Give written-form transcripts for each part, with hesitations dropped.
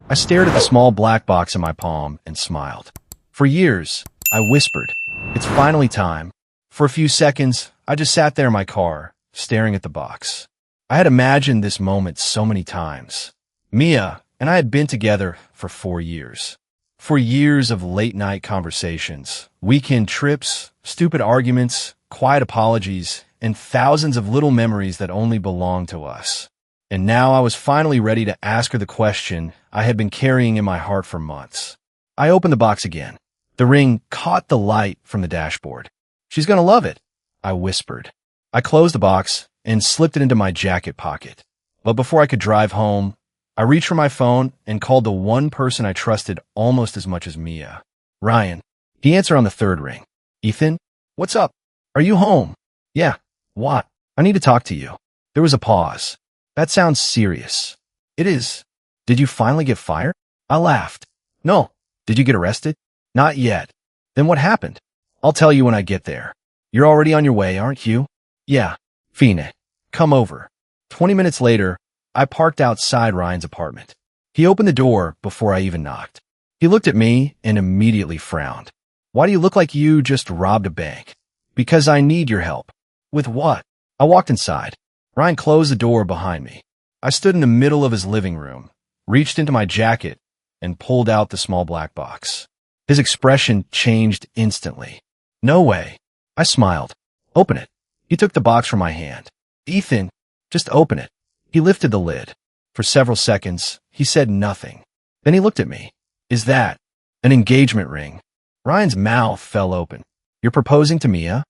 I stared at the small black box in my palm and smiled. For years, I whispered, "It's finally time." For a few seconds, I just sat there in my car, staring at the box. I had imagined this moment so many times. Mia and I had been together for 4 years. 4 years of late-night conversations, weekend trips, stupid arguments, quiet apologies, and thousands of little memories that only belonged to us. And now I was finally ready to ask her the question I had been carrying in my heart for months. I opened the box again. The ring caught the light from the dashboard. "She's gonna love it," I whispered. I closed the box and slipped it into my jacket pocket. But before I could drive home, I reached for my phone and called the one person I trusted almost as much as Mia. Ryan. He answered on the third ring. "Ethan? What's up? Are you home?" "Yeah. What?" "I need to talk to you." There was a pause. "That sounds serious." "It is." "Did you finally get fired?" I laughed. "No." "Did you get arrested?" "Not yet." "Then what happened?" "I'll tell you when I get there." "You're already on your way, aren't you?" "Yeah." "Fine. Come over." 20 minutes later, I parked outside Ryan's apartment. He opened the door before I even knocked. He looked at me and immediately frowned. "Why do you look like you just robbed a bank?" "Because I need your help." "With what?" I walked inside. Ryan closed the door behind me. I stood in the middle of his living room, reached into my jacket, and pulled out the small black box. His expression changed instantly. "No way." I smiled. "Open it." He took the box from my hand. "Ethan, just open it." He lifted the lid. For several seconds, he said nothing. Then he looked at me. "Is that an engagement ring?" Ryan's mouth fell open. "You're proposing to Mia?"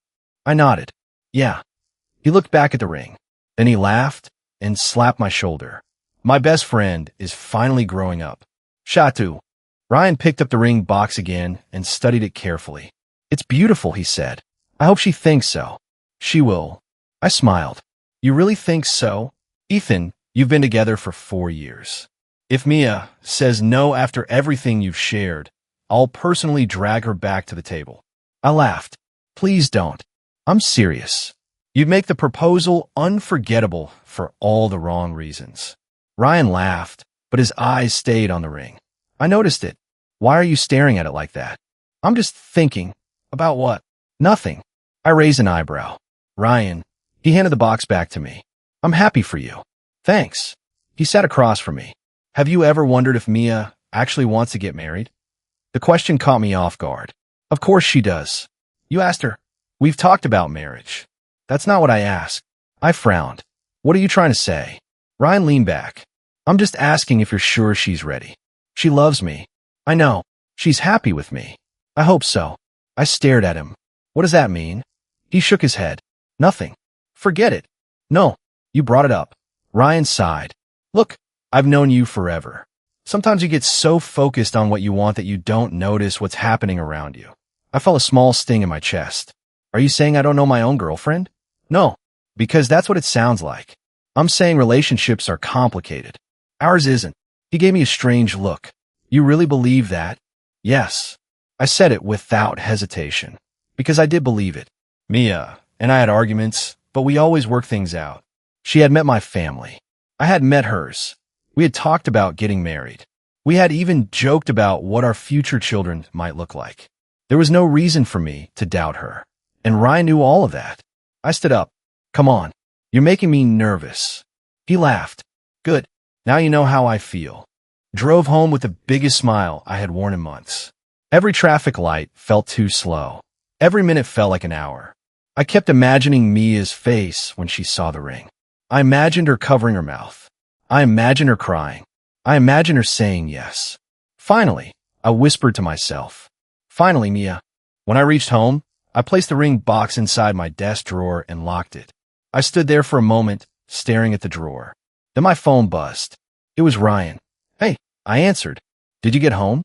I nodded. "Yeah." He looked back at the ring. Then he laughed and slapped my shoulder. "My best friend is finally growing up." "Shatu." Ryan picked up the ring box again and studied it carefully. "It's beautiful," he said. "I hope she thinks so." "She will." I smiled. "You really think so?" "Ethan, you've been together for 4 years. If Mia says no after everything you've shared, I'll personally drag her back to the table." I laughed. "Please don't." "I'm serious. You'd make the proposal unforgettable for all the wrong reasons." Ryan laughed, but his eyes stayed on the ring. I noticed it. "Why are you staring at it like that?" "I'm just thinking." "About what?" "Nothing." I raised an eyebrow. "Ryan." He handed the box back to me. "I'm happy for you." "Thanks." He sat across from me. "Have you ever wondered if Mia actually wants to get married?" The question caught me off guard. "Of course she does." "You asked her?" "We've talked about marriage." "That's not what I asked." I frowned. "What are you trying to say?" Ryan leaned back. "I'm just asking if you're sure she's ready." "She loves me." "I know. She's happy with me." "I hope so." I stared at him. "What does that mean?" He shook his head. "Nothing." "Forget it." "No." "You brought it up." Ryan sighed. "Look, I've known you forever. Sometimes you get so focused on what you want that you don't notice what's happening around you." I felt a small sting in my chest. "Are you saying I don't know my own girlfriend?" "No, because that's what it sounds like. I'm saying relationships are complicated. Ours isn't." He gave me a strange look. "You really believe that?" "Yes." I said it without hesitation, because I did believe it. Mia and I had arguments, but we always worked things out. She had met my family. I had met hers. We had talked about getting married. We had even joked about what our future children might look like. There was no reason for me to doubt her. And Ryan knew all of that. I stood up. "Come on. You're making me nervous." He laughed. "Good. Now you know how I feel." Drove home with the biggest smile I had worn in months. Every traffic light felt too slow. Every minute felt like an hour. I kept imagining Mia's face when she saw the ring. I imagined her covering her mouth. I imagined her crying. I imagined her saying yes. Finally, I whispered to myself. "Finally, Mia." When I reached home, I placed the ring box inside my desk drawer and locked it. I stood there for a moment, staring at the drawer. Then my phone buzzed. It was Ryan. "Hey," I answered. "Did you get home?"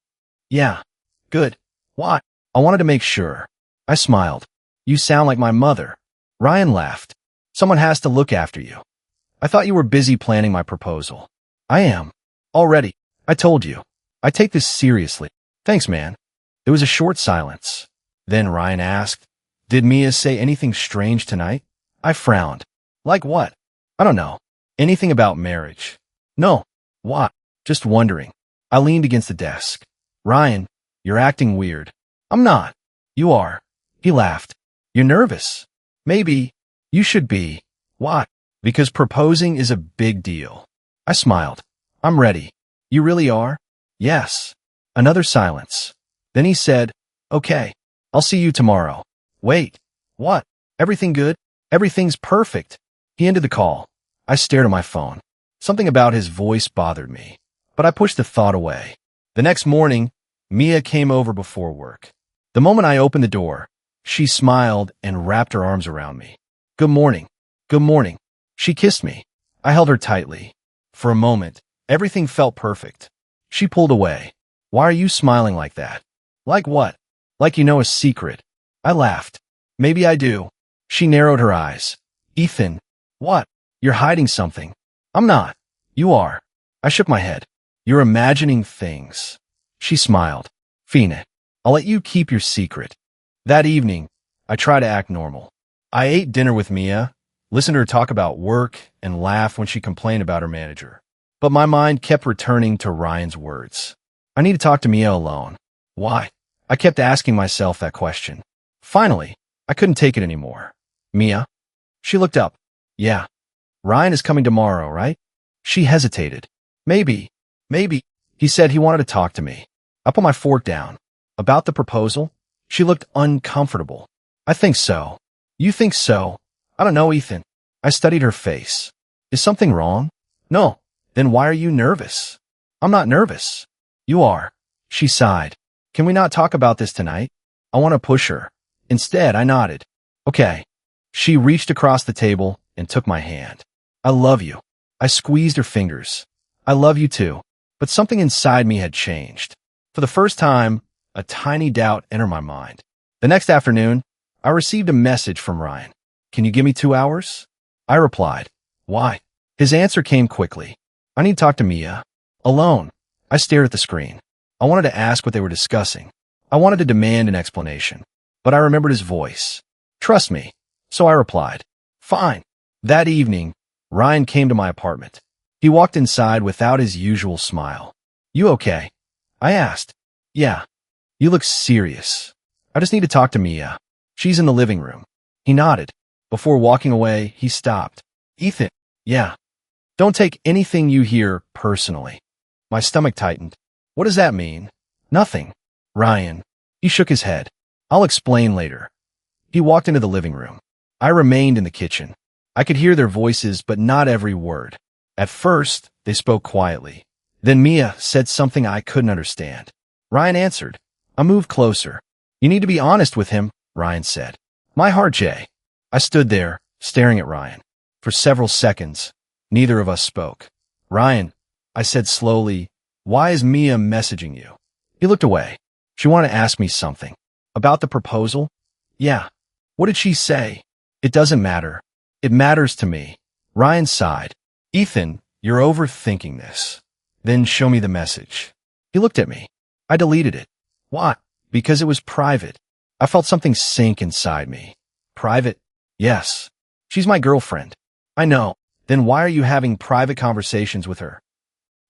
"Yeah." "Good." "Why?" "I wanted to make sure." I smiled. "You sound like my mother." Ryan laughed. "Someone has to look after you." "I thought you were busy planning my proposal." "I am. Already. I told you. I take this seriously." "Thanks, man." There was a short silence. Then Ryan asked, "Did Mia say anything strange tonight?" I frowned. "Like what?" "I don't know. Anything about marriage?" "No." "Why?" "Just wondering." I leaned against the desk. Ryan, you're acting weird. I'm not. You are. He laughed. You're nervous. Maybe. You should be. Why? Because proposing is a big deal. I smiled. I'm ready. You really are? Yes. Another silence. Then he said, okay. I'll see you tomorrow. Wait. What? Everything good? Everything's perfect. He ended the call. I stared at my phone. Something about his voice bothered me, but I pushed the thought away. The next morning, Mia came over before work. The moment I opened the door, she smiled and wrapped her arms around me. Good morning. Good morning. She kissed me. I held her tightly. For a moment, everything felt perfect. She pulled away. Why are you smiling like that? Like what? Like you know a secret. I laughed. Maybe I do. She narrowed her eyes. Ethan. What? You're hiding something. I'm not. You are. I shook my head. You're imagining things. She smiled. Fina, I'll let you keep your secret. That evening, I tried to act normal. I ate dinner with Mia, listened to her talk about work, and laughed when she complained about her manager. But my mind kept returning to Ryan's words. I need to talk to Mia alone. Why? I kept asking myself that question. Finally, I couldn't take it anymore. Mia? She looked up. Yeah. Ryan is coming tomorrow, right? She hesitated. Maybe. He said he wanted to talk to me. I put my fork down. About the proposal? She looked uncomfortable. I think so. You think so? I don't know, Ethan. I studied her face. Is something wrong? No. Then why are you nervous? I'm not nervous. You are. She sighed. Can we not talk about this tonight? I want to push her. Instead, I nodded. Okay. She reached across the table and took my hand. I love you. I squeezed her fingers. I love you too. But something inside me had changed. For the first time, a tiny doubt entered my mind. The next afternoon, I received a message from Ryan. Can you give me 2 hours? I replied. Why? His answer came quickly. I need to talk to Mia. Alone. I stared at the screen. I wanted to ask what they were discussing. I wanted to demand an explanation. But I remembered his voice. Trust me. So I replied. Fine. That evening, Ryan came to my apartment. He walked inside without his usual smile. You okay? I asked. Yeah. You look serious. I just need to talk to Mia. She's in the living room. He nodded. Before walking away, he stopped. Ethan. Yeah. Don't take anything you hear personally. My stomach tightened. What does that mean? Nothing. Ryan. He shook his head. I'll explain later. He walked into the living room. I remained in the kitchen. I could hear their voices, but not every word. At first, they spoke quietly. Then Mia said something I couldn't understand. Ryan answered. I moved closer. You need to be honest with him, Ryan said. My heart, Jay. I stood there, staring at Ryan. For several seconds, neither of us spoke. Ryan, I said slowly, why is Mia messaging you? He looked away. She wanted to ask me something. About the proposal? Yeah. What did she say? It doesn't matter. It matters to me. Ryan sighed. Ethan, you're overthinking this. Then show me the message. He looked at me. I deleted it. Why? Because it was private. I felt something sink inside me. Private? Yes. She's my girlfriend. I know. Then why are you having private conversations with her?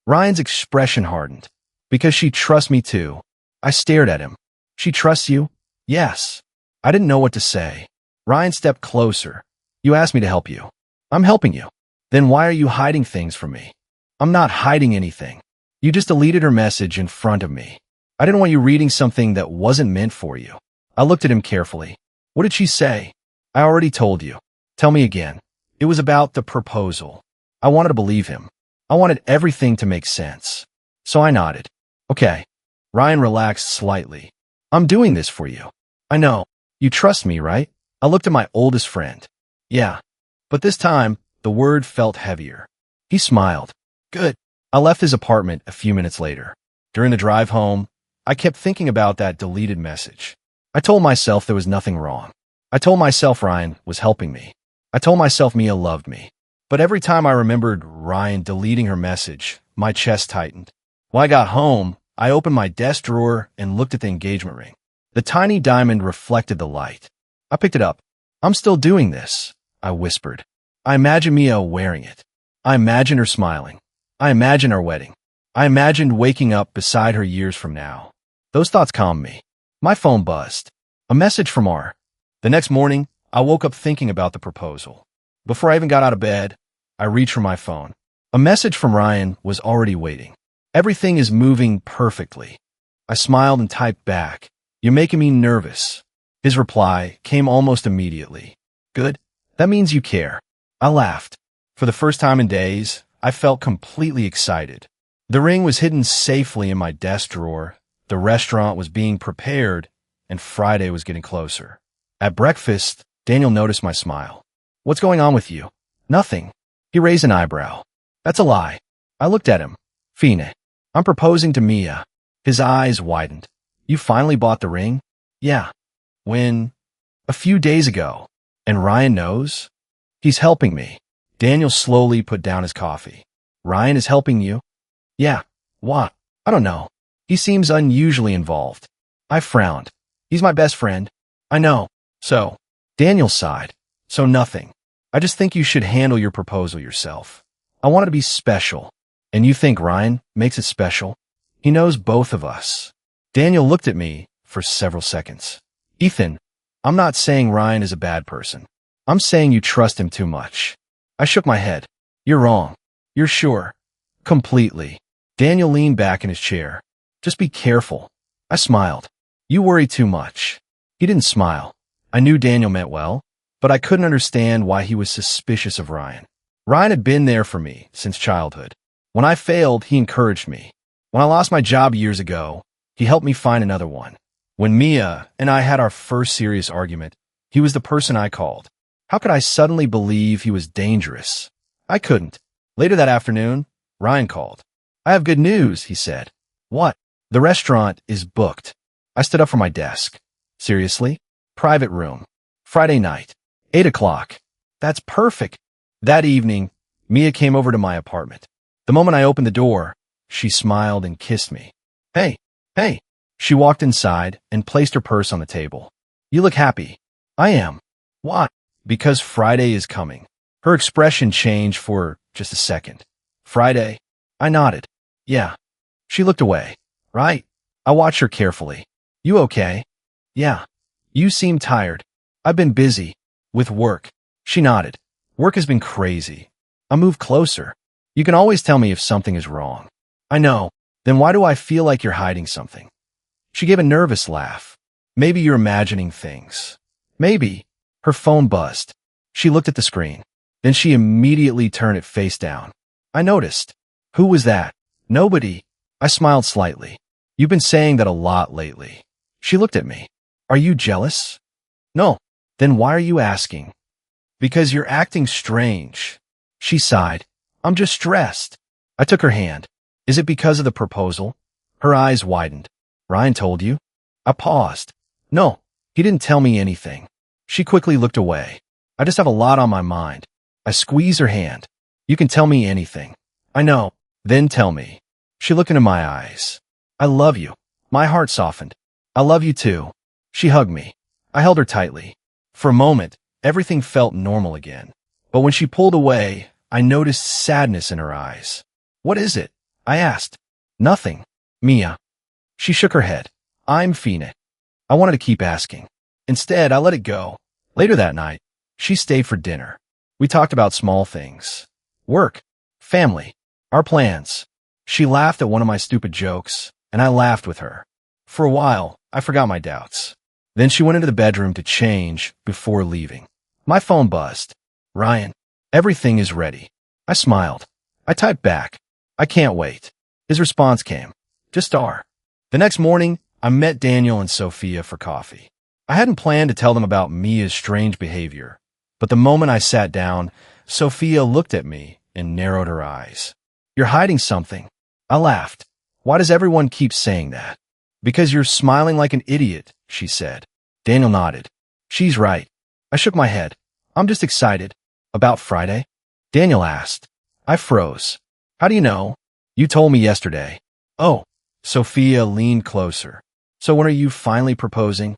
Ryan's expression hardened. Because she trusts me too. I stared at him. She trusts you? Yes. I didn't know what to say. Ryan stepped closer. You asked me to help you. I'm helping you. Then why are you hiding things from me? I'm not hiding anything. You just deleted her message in front of me. I didn't want you reading something that wasn't meant for you. I looked at him carefully. What did she say? I already told you. Tell me again. It was about the proposal. I wanted to believe him. I wanted everything to make sense. So I nodded. Okay. Ryan relaxed slightly. I'm doing this for you. I know. You trust me, right? I looked at my oldest friend. Yeah. But this time, the word felt heavier. He smiled. Good. I left his apartment a few minutes later. During the drive home, I kept thinking about that deleted message. I told myself there was nothing wrong. I told myself Ryan was helping me. I told myself Mia loved me. But every time I remembered Ryan deleting her message, my chest tightened. When I got home, I opened my desk drawer and looked at the engagement ring. The tiny diamond reflected the light. I picked it up. I'm still doing this, I whispered. I imagine Mia wearing it. I imagine her smiling. I imagine our wedding. I imagined waking up beside her years from now. Those thoughts calmed me. My phone buzzed. A message from R. The next morning, I woke up thinking about the proposal. Before I even got out of bed, I reached for my phone. A message from Ryan was already waiting. Everything is moving perfectly. I smiled and typed back, "You're making me nervous." His reply came almost immediately. "Good. That means you care." I laughed. For the first time in days, I felt completely excited. The ring was hidden safely in my desk drawer, the restaurant was being prepared, and Friday was getting closer. At breakfast, Daniel noticed my smile. "What's going on with you?" "Nothing." He raised an eyebrow. "That's a lie." I looked at him. "Fine. I'm proposing to Mia." His eyes widened. "You finally bought the ring?" "Yeah." "When?" "A few days ago." "And Ryan knows?" "He's helping me." Daniel slowly put down his coffee. "Ryan is helping you?" "Yeah." "What?" "I don't know. He seems unusually involved." I frowned. "He's my best friend." "I know." "So?" Daniel sighed. "So nothing. I just think you should handle your proposal yourself. I want it to be special." "And you think Ryan makes it special?" "He knows both of us." Daniel looked at me for several seconds. "Ethan, I'm not saying Ryan is a bad person. I'm saying you trust him too much." I shook my head. "You're wrong." "You're sure?" "Completely." Daniel leaned back in his chair. "Just be careful." I smiled. "You worry too much." He didn't smile. I knew Daniel meant well, but I couldn't understand why he was suspicious of Ryan. Ryan had been there for me since childhood. When I failed, he encouraged me. When I lost my job years ago, he helped me find another one. When Mia and I had our first serious argument, he was the person I called. How could I suddenly believe he was dangerous? I couldn't. Later that afternoon, Ryan called. "I have good news," he said. "What?" "The restaurant is booked." I stood up from my desk. "Seriously?" "Private room. Friday night. 8 o'clock. "That's perfect." That evening, Mia came over to my apartment. The moment I opened the door, she smiled and kissed me. Hey. She walked inside and placed her purse on the table. "You look happy." "I am." "Why?" "Because Friday is coming." Her expression changed for just a second. "Friday?" I nodded. "Yeah." She looked away. "Right." I watched her carefully. "You okay?" "Yeah." "You seem tired." "I've been busy. With work." She nodded. "Work has been crazy." I moved closer. "You can always tell me if something is wrong." "I know." "Then why do I feel like you're hiding something?" She gave a nervous laugh. "Maybe you're imagining things." "Maybe." Her phone buzzed. She looked at the screen. Then she immediately turned it face down. I noticed. "Who was that?" "Nobody." I smiled slightly. "You've been saying that a lot lately." She looked at me. "Are you jealous?" "No." "Then why are you asking?" "Because you're acting strange." She sighed. "I'm just stressed." I took her hand. "Is it because of the proposal?" Her eyes widened. "Ryan told you?" I paused. "No, he didn't tell me anything." She quickly looked away. "I just have a lot on my mind." I squeezed her hand. "You can tell me anything." "I know." "Then tell me." She looked into my eyes. "I love you." My heart softened. "I love you too." She hugged me. I held her tightly. For a moment, everything felt normal again. But when she pulled away, I noticed sadness in her eyes. "What is it?" I asked. "Nothing." "Mia." She shook her head. "I'm Fina." I wanted to keep asking. Instead, I let it go. Later that night, she stayed for dinner. We talked about small things. Work. Family. Our plans. She laughed at one of my stupid jokes, and I laughed with her. For a while, I forgot my doubts. Then she went into the bedroom to change before leaving. My phone buzzed. "Ryan, everything is ready." I smiled. I typed back. "I can't wait." His response came. "Just R." The next morning, I met Daniel and Sophia for coffee. I hadn't planned to tell them about Mia's strange behavior, but the moment I sat down, Sophia looked at me and narrowed her eyes. "You're hiding something." I laughed. "Why does everyone keep saying that?" "Because you're smiling like an idiot," she said. Daniel nodded. "She's right." I shook my head. "I'm just excited." "About Friday?" Daniel asked. I froze. "How do you know?" "You told me yesterday." "Oh." Sophia leaned closer. "So when are you finally proposing?"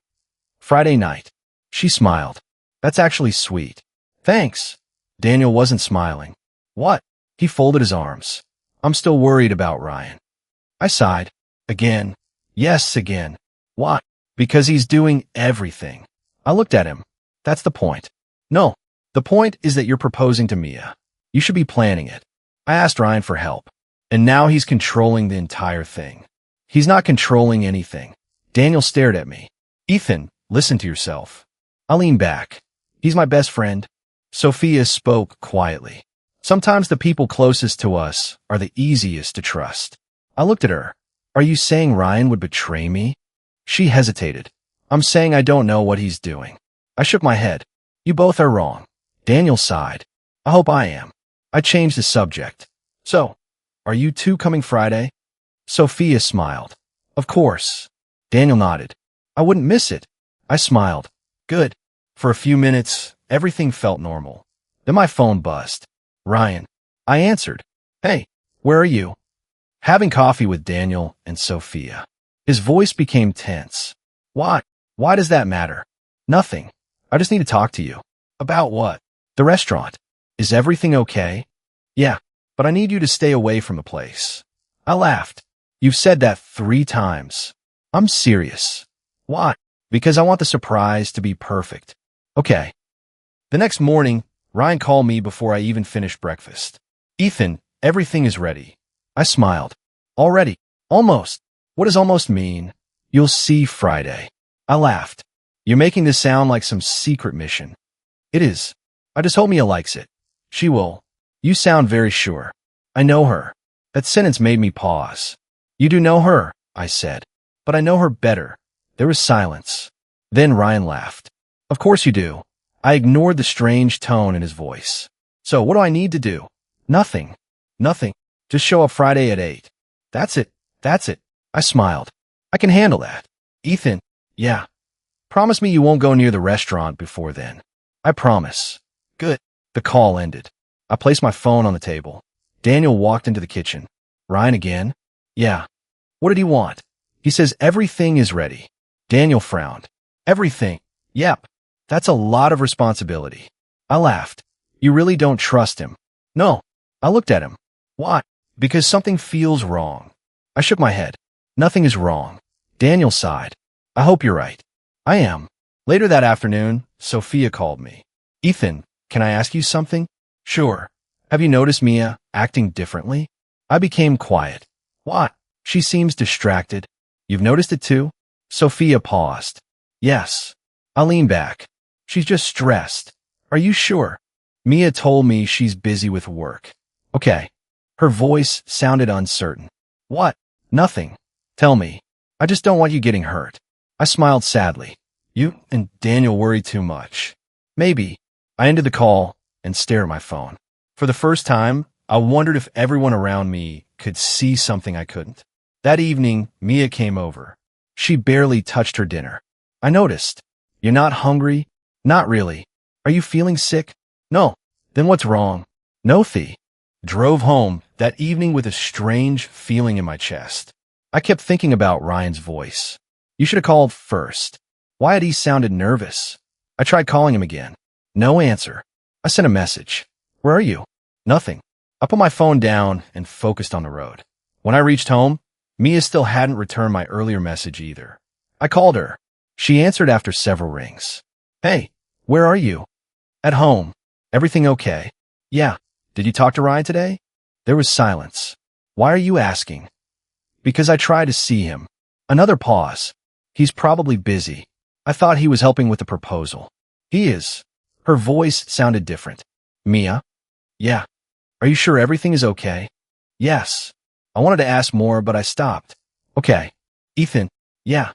"Friday night." She smiled. "That's actually sweet." "Thanks." Daniel wasn't smiling. "What?" He folded his arms. "I'm still worried about Ryan." I sighed. Again. Yes, again. Why? Because he's doing everything. I looked at him. That's the point. No. The point is that you're proposing to Mia. You should be planning it. I asked Ryan for help. And now he's controlling the entire thing. He's not controlling anything. Daniel stared at me. Ethan, listen to yourself. I leaned back. He's my best friend. Sophia spoke quietly. Sometimes the people closest to us are the easiest to trust. I looked at her. Are you saying Ryan would betray me? She hesitated. I'm saying I don't know what he's doing. I shook my head. You both are wrong. Daniel sighed. I hope I am. I changed the subject. So, are you two coming Friday? Sophia smiled. Of course. Daniel nodded. I wouldn't miss it. I smiled. Good. For a few minutes, everything felt normal. Then my phone buzzed. Ryan. I answered. Hey, where are you? Having coffee with Daniel and Sophia. His voice became tense. Why? Why does that matter? Nothing. I just need to talk to you. About what? The restaurant. Is everything okay? Yeah, but I need you to stay away from the place. I laughed. You've said that 3 times. I'm serious. Why? Because I want the surprise to be perfect. Okay. The next morning, Ryan called me before I even finished breakfast. Ethan, everything is ready. I smiled. Already. Almost. What does almost mean? You'll see Friday. I laughed. You're making this sound like some secret mission. It is. I just hope Mia likes it. She will. You sound very sure. I know her. That sentence made me pause. You do know her, I said. But I know her better. There was silence. Then Ryan laughed. Of course you do. I ignored the strange tone in his voice. So what do I need to do? Nothing. Nothing. Just show up Friday at 8. That's it. That's it. I smiled. I can handle that. Ethan. Yeah. Promise me you won't go near the restaurant before then. I promise. Good. The call ended. I placed my phone on the table. Daniel walked into the kitchen. Ryan again? Yeah. What did he want? He says everything is ready. Daniel frowned. Everything? Yep. That's a lot of responsibility. I laughed. You really don't trust him? No. I looked at him. Why? Because something feels wrong. I shook my head. Nothing is wrong. Daniel sighed. I hope you're right. I am. Later that afternoon, Sophia called me. Ethan, can I ask you something? Sure. Have you noticed Mia acting differently? I became quiet. Why? She seems distracted. You've noticed it too? Sophia paused. Yes. I leaned back. She's just stressed. Are you sure? Mia told me she's busy with work. Okay. Her voice sounded uncertain. What? Nothing. Tell me. I just don't want you getting hurt. I smiled sadly. You and Daniel worry too much. Maybe. I ended the call and stared at my phone. For the first time, I wondered if everyone around me could see something I couldn't. That evening, Mia came over. She barely touched her dinner. I noticed. You're not hungry? Not really. Are you feeling sick? No. Then what's wrong? No, Thee. Drove home that evening with a strange feeling in my chest. I kept thinking about Ryan's voice. You should have called first. Why had he sounded nervous? I tried calling him again. No answer. I sent a message. Where are you? Nothing. I put my phone down and focused on the road. When I reached home, Mia still hadn't returned my earlier message either. I called her. She answered after several rings. Hey, where are you? At home. Everything okay? Yeah. Did you talk to Ryan today? There was silence. Why are you asking? Because I tried to see him. Another pause. He's probably busy. I thought he was helping with the proposal. He is. Her voice sounded different. Mia? Yeah. Are you sure everything is okay? Yes. I wanted to ask more, but I stopped. Okay. Ethan? Yeah.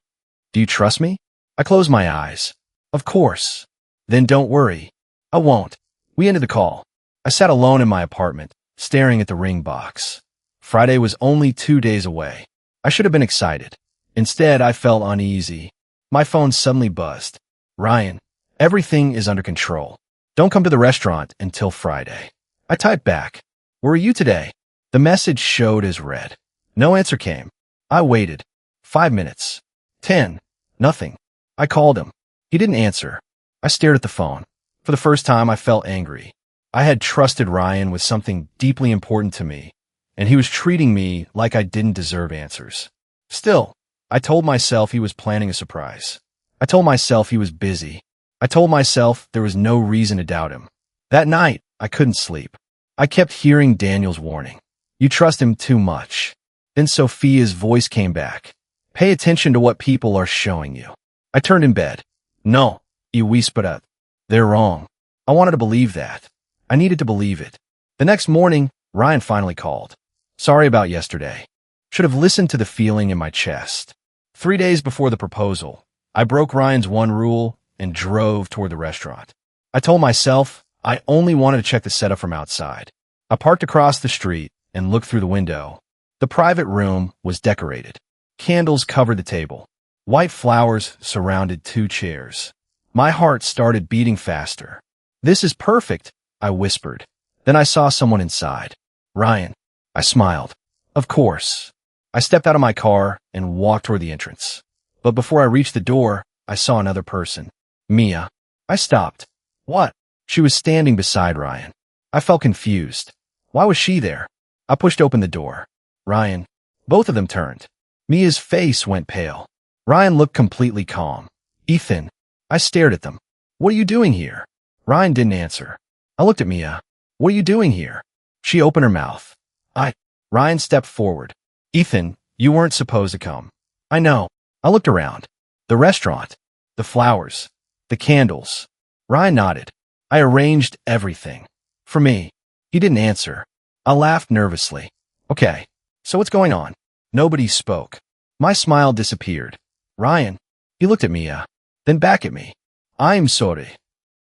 Do you trust me? I closed my eyes. Of course. Then don't worry. I won't. We ended the call. I sat alone in my apartment, staring at the ring box. Friday was only 2 days away. I should have been excited. Instead, I felt uneasy. My phone suddenly buzzed. Ryan, everything is under control. Don't come to the restaurant until Friday. I typed back. Where are you today? The message showed as read. No answer came. I waited. 5 minutes. 10. Nothing. I called him. He didn't answer. I stared at the phone. For the first time, I felt angry. I had trusted Ryan with something deeply important to me, and he was treating me like I didn't deserve answers. Still, I told myself he was planning a surprise. I told myself he was busy. I told myself there was no reason to doubt him. That night, I couldn't sleep. I kept hearing Daniel's warning. You trust him too much. Then Sophia's voice came back. Pay attention to what people are showing you. I turned in bed. No, you whispered. They're wrong. I wanted to believe that. I needed to believe it. The next morning, Ryan finally called. Sorry about yesterday. Should have listened to the feeling in my chest. 3 days before the proposal, I broke Ryan's one rule and drove toward the restaurant. I told myself I only wanted to check the setup from outside. I parked across the street and looked through the window. The private room was decorated. Candles covered the table. White flowers surrounded 2 chairs. My heart started beating faster. This is perfect, I whispered. Then I saw someone inside. Ryan. I smiled. Of course. I stepped out of my car and walked toward the entrance. But before I reached the door, I saw another person. Mia. I stopped. What? She was standing beside Ryan. I felt confused. Why was she there? I pushed open the door. Ryan. Both of them turned. Mia's face went pale. Ryan looked completely calm. Ethan. I stared at them. What are you doing here? Ryan didn't answer. I looked at Mia. What are you doing here? She opened her mouth. Ryan stepped forward. Ethan, you weren't supposed to come. I know. I looked around. The restaurant. The flowers. The candles. Ryan nodded. I arranged everything. For me. He didn't answer. I laughed nervously. Okay. So what's going on? Nobody spoke. My smile disappeared. Ryan. He looked at Mia. Then back at me. I'm sorry.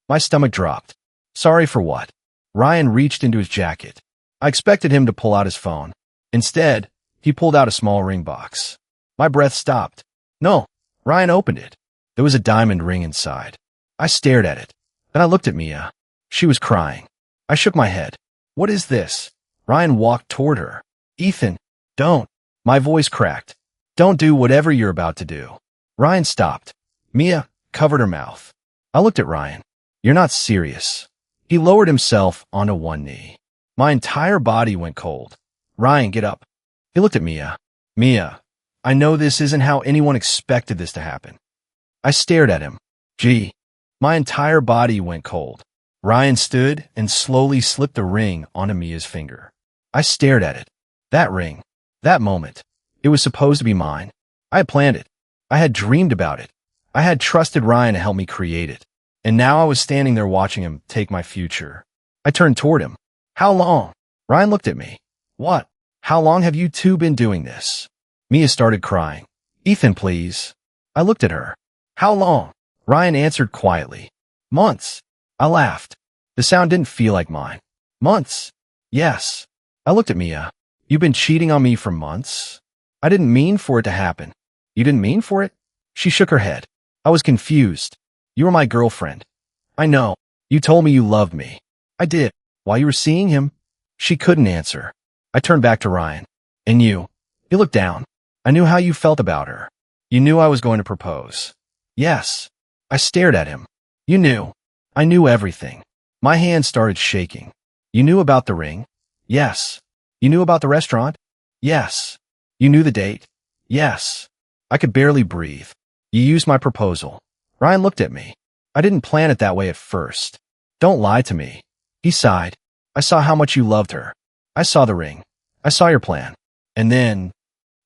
My stomach dropped. Sorry for what? Ryan reached into his jacket. I expected him to pull out his phone. Instead, he pulled out a small ring box. My breath stopped. No. Ryan opened it. There was a diamond ring inside. I stared at it. Then I looked at Mia. She was crying. I shook my head. What is this? Ryan walked toward her. Ethan, don't. My voice cracked. Don't do whatever you're about to do. Ryan stopped. Mia covered her mouth. I looked at Ryan. You're not serious. He lowered himself onto one knee. My entire body went cold. Ryan, get up. He looked at Mia. Mia, I know this isn't how anyone expected this to happen. I stared at him. Gee. My entire body went cold. Ryan stood and slowly slipped the ring onto Mia's finger. I stared at it. That ring. That moment. It was supposed to be mine. I had planned it. I had dreamed about it. I had trusted Ryan to help me create it. And now I was standing there watching him take my future. I turned toward him. How long? Ryan looked at me. What? How long have you two been doing this? Mia started crying. Ethan, please. I looked at her. How long? Ryan answered quietly. Months. I laughed. The sound didn't feel like mine. Months. Yes. I looked at Mia. You've been cheating on me for months? I didn't mean for it to happen. You didn't mean for it? She shook her head. I was confused. You were my girlfriend. I know. You told me you loved me. I did. While you were seeing him? She couldn't answer. I turned back to Ryan. And you? He looked down. I knew how you felt about her. You knew I was going to propose. Yes. I stared at him. You knew. I knew everything. My hand started shaking. You knew about the ring? Yes. You knew about the restaurant? Yes. You knew the date? Yes. I could barely breathe. You used my proposal. Ryan looked at me. I didn't plan it that way at first. Don't lie to me. He sighed. I saw how much you loved her. I saw the ring. I saw your plan. And then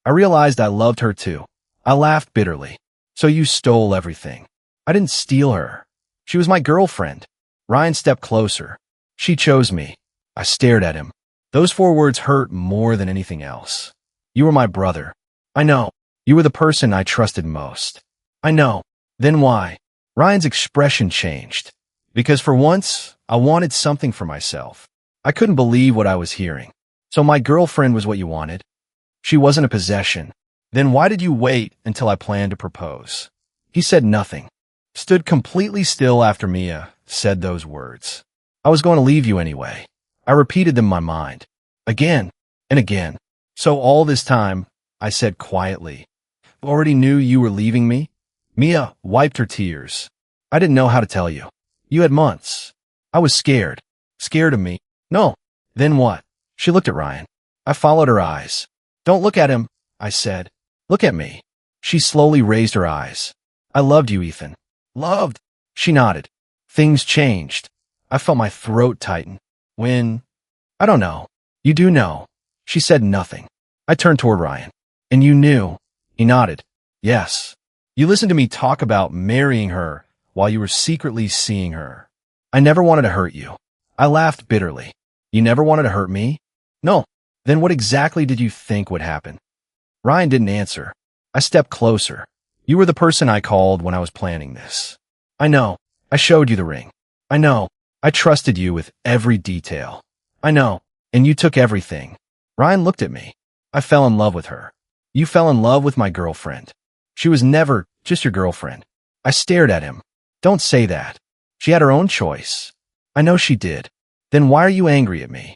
I realized I loved her too. I laughed bitterly. So you stole everything. I didn't steal her. She was my girlfriend. Ryan stepped closer. She chose me. I stared at him. Those 4 words hurt more than anything else. You were my brother. I know. You were the person I trusted most. I know. Then why? Ryan's expression changed. Because for once, I wanted something for myself. I couldn't believe what I was hearing. So my girlfriend was what you wanted? She wasn't a possession. Then why did you wait until I planned to propose? He said nothing. Stood completely still after Mia said those words. I was going to leave you anyway. I repeated them in my mind. Again and again. So all this time, I said quietly, already knew you were leaving me? Mia wiped her tears. I didn't know how to tell you. You had months. I was scared. Scared of me. No. Then what? She looked at Ryan. I followed her eyes. Don't look at him, I said. Look at me. She slowly raised her eyes. I loved you, Ethan. Loved? She nodded. Things changed. I felt my throat tighten. When? I don't know. You do know. She said nothing. I turned toward Ryan. And you knew. He nodded. Yes. You listened to me talk about marrying her while you were secretly seeing her. I never wanted to hurt you. I laughed bitterly. You never wanted to hurt me? No. Then what exactly did you think would happen? Ryan didn't answer. I stepped closer. You were the person I called when I was planning this. I know. I showed you the ring. I know. I trusted you with every detail. I know. And you took everything. Ryan looked at me. I fell in love with her. You fell in love with my girlfriend. She was never just your girlfriend. I stared at him. Don't say that. She had her own choice. I know she did. Then why are you angry at me?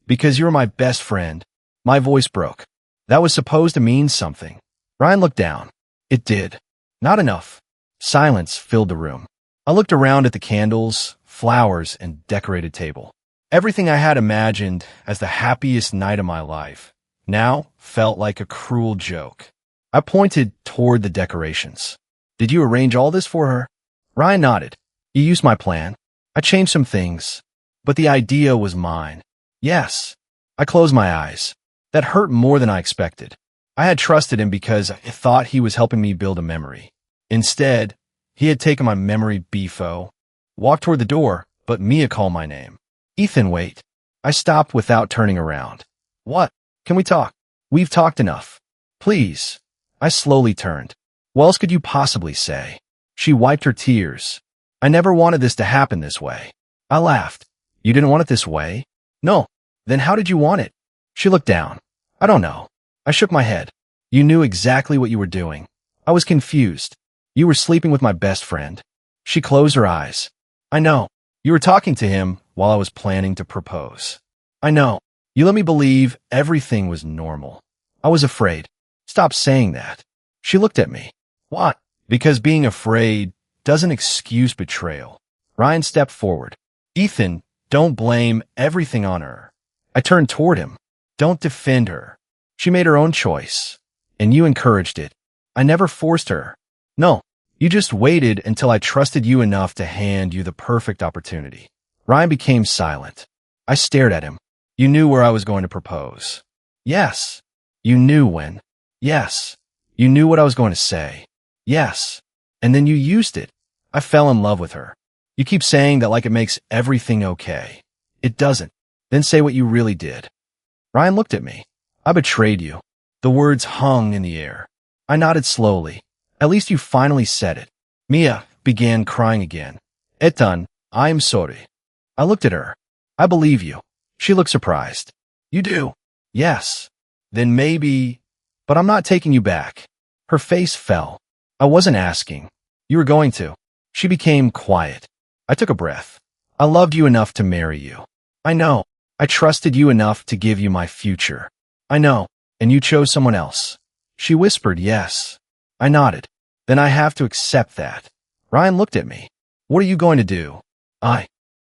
Because you're my best friend. My voice broke. That was supposed to mean something. Ryan looked down. It did. Not enough. Silence filled the room. I looked around at the candles, flowers, and decorated table. Everything I had imagined as the happiest night of my life now felt like a cruel joke. I pointed toward the decorations. Did you arrange all this for her? Ryan nodded. You used my plan. I changed some things, but the idea was mine. Yes. I closed my eyes. That hurt more than I expected. I had trusted him because I thought he was helping me build a memory. Instead, he had taken my memory beefo, walked toward the door, but Mia called my name. Ethan, wait. I stopped without turning around. What? Can we talk? We've talked enough. Please. I slowly turned. What else could you possibly say? She wiped her tears. I never wanted this to happen this way. I laughed. You didn't want it this way? No. Then how did you want it? She looked down. I don't know. I shook my head. You knew exactly what you were doing. I was confused. You were sleeping with my best friend. She closed her eyes. I know. You were talking to him while I was planning to propose. I know. You let me believe everything was normal. I was afraid. Stop saying that. She looked at me. What? Because being afraid doesn't excuse betrayal. Ryan stepped forward. Ethan, don't blame everything on her. I turned toward him. Don't defend her. She made her own choice, and you encouraged it. I never forced her. No, you just waited until I trusted you enough to hand you the perfect opportunity. Ryan became silent. I stared at him. You knew where I was going to propose. Yes. You knew when. Yes. You knew what I was going to say. Yes. And then you used it. I fell in love with her. You keep saying that like it makes everything okay. It doesn't. Then say what you really did. Ryan looked at me. I betrayed you. The words hung in the air. I nodded slowly. At least you finally said it. Mia began crying again. Ethan, I'm sorry. I looked at her. I believe you. She looked surprised. You do? Yes. Then maybe... But I'm not taking you back. Her face fell. I wasn't asking. You were going to. She became quiet. I took a breath. I loved you enough to marry you. I know. I trusted you enough to give you my future. I know. And you chose someone else. She whispered yes. I nodded. Then I have to accept that. Ryan looked at me. What are you going to do?